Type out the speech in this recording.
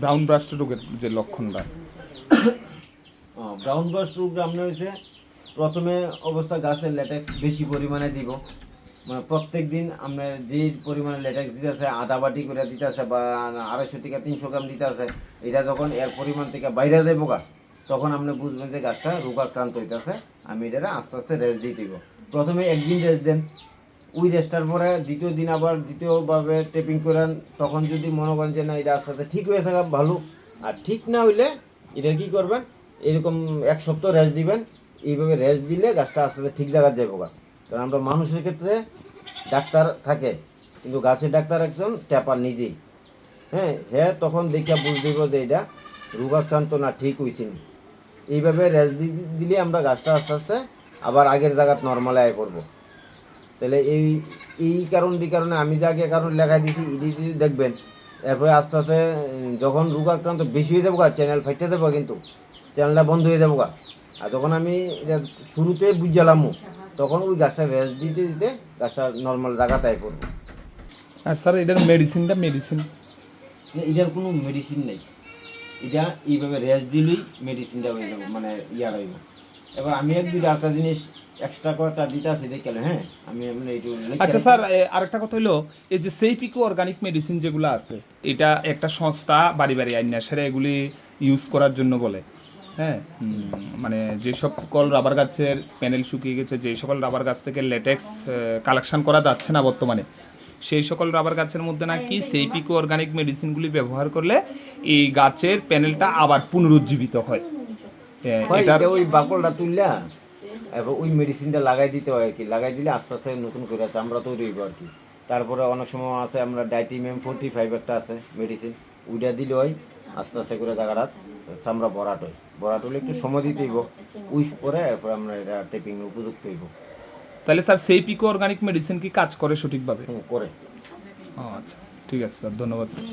Brown ব্রাস্ট রোগের যে লক্ষণটা, brown bast রোগটা আপনার হয়েছে প্রথমে অবস্থা গাছের ল্যাটেক্স বেশি পরিমাণে দিব, মানে প্রত্যেক দিন আপনার যে পরিমাণে ল্যাটেক্স দিতেছে আধা বাটি করে দিতেছে বা 250 থেকে 300 গ্রাম দিতেছে, এটা যখন এর পরিমাণ থেকে বাইরে যাইব গা তখন আপনি বুঝবেন যে গাছটা রোগাক্রান্ত হইতেছে। আমি এটা আস্তে আস্তে রেস্ট দিয়ে দিব। প্রথমে একদিন রেস্ট দেন, ওই রেস্টার পরে দ্বিতীয় দিন আবার দ্বিতীয়ভাবে টেপিং করেন। তখন যদি মনে করেন যে না এটা আস্তে আস্তে ঠিক হয়ে থাকা ভালো, আর ঠিক না হইলে এটা কী করবেন, এরকম 1 সপ্তাহ রেস্ট দিবেন। এইভাবে রেস্ট দিলে গাছটা আস্তে আস্তে ঠিক জায়গায় যাবো গা। কারণ আমরা মানুষের ক্ষেত্রে ডাক্তার থাকে, কিন্তু গাছের ডাক্তার একজন ট্যাপার নিজেই। হ্যাঁ তখন দেখিয়া বুঝ দিব যে এটা রোগাক্রান্ত না ঠিক হয়েছে না। এইভাবে রেস্ট দিলে আমরা গাছটা আস্তে আস্তে আবার আগের জায়গাত নর্মালে আয় করবো। তাহলে এই কারণে আমি যে আগে কারণ লেখা দিয়েছি এটি যদি দেখবেন, এরপরে আস্তে আস্তে যখন রোগাক্রান্ত বেশি হয়ে যাবো গা চ্যানেল ফাইটে যাবো, কিন্তু চ্যানেলটা বন্ধ হয়ে যাবো গা। আর যখন আমি এটা শুরুতে বুঝালাম তখন ওই গাছটা রেস্ট দিতে দিতে গাছটা নর্মাল জায়গাতে আয় পড়বে। আর স্যার এটার মেডিসিন এটার কোনো মেডিসিন নেই, এটা এইভাবে রেস্ট দিলেই মেডিসিনটা হয়ে যাবে, মানে ইয়ার হইব। এবার আমি একটা জিনিস এক্সট্রা কয়েকটা দিতে আছি দেখলে, হ্যাঁ আমি মানে এইটু আচ্ছা স্যার, আরেকটা কথা হলো, এই যে সেইপিকো অর্গানিক মেডিসিন যেগুলো আছে, এটা একটা সংস্থা বাড়ি বাড়ি আইনা সেরা এগুলি ইউজ করার জন্য বলে। হ্যাঁ, মানে যে সকল রাবার গাছের প্যানেল শুকিয়ে গেছে, যে সকল রাবার গাছ থেকে লেটেক্স কালেকশন করা যাচ্ছে না বর্তমানে, সেই সকল রাবার গাছের মধ্যে নাকি সেইপিকো অর্গানিক মেডিসিনগুলি ব্যবহার করলে এই গাছের প্যানেলটা আবার পুনরুজ্জীবিত হয়। এটা ওই বাকলটা তুললা এবার ওই মেডিসিনটা লাগাই দিতে হয় আর কি, লাগাই দিলে আস্তে আস্তে নতুন করে চামড়া তৈরি হইব আর কি। তারপরে অনেক সময় আছে আমরা ডাইটিমিয়াম 45 একটা আছে মেডিসিন, ওইটা দিলে হয় আস্তে আস্তে করে জায়গাটা চামড়া ভরাট হলে একটু সময় দিতে হইব, উইশ পরে এরপরে আমরা এটা টেপিং উপযুক্ত হইব। তাহলে স্যার সেইপিকো অর্গানিক মেডিসিন কি কাজ করে সঠিকভাবে? করে। আচ্ছা, ঠিক আছে স্যার, ধন্যবাদ স্যার।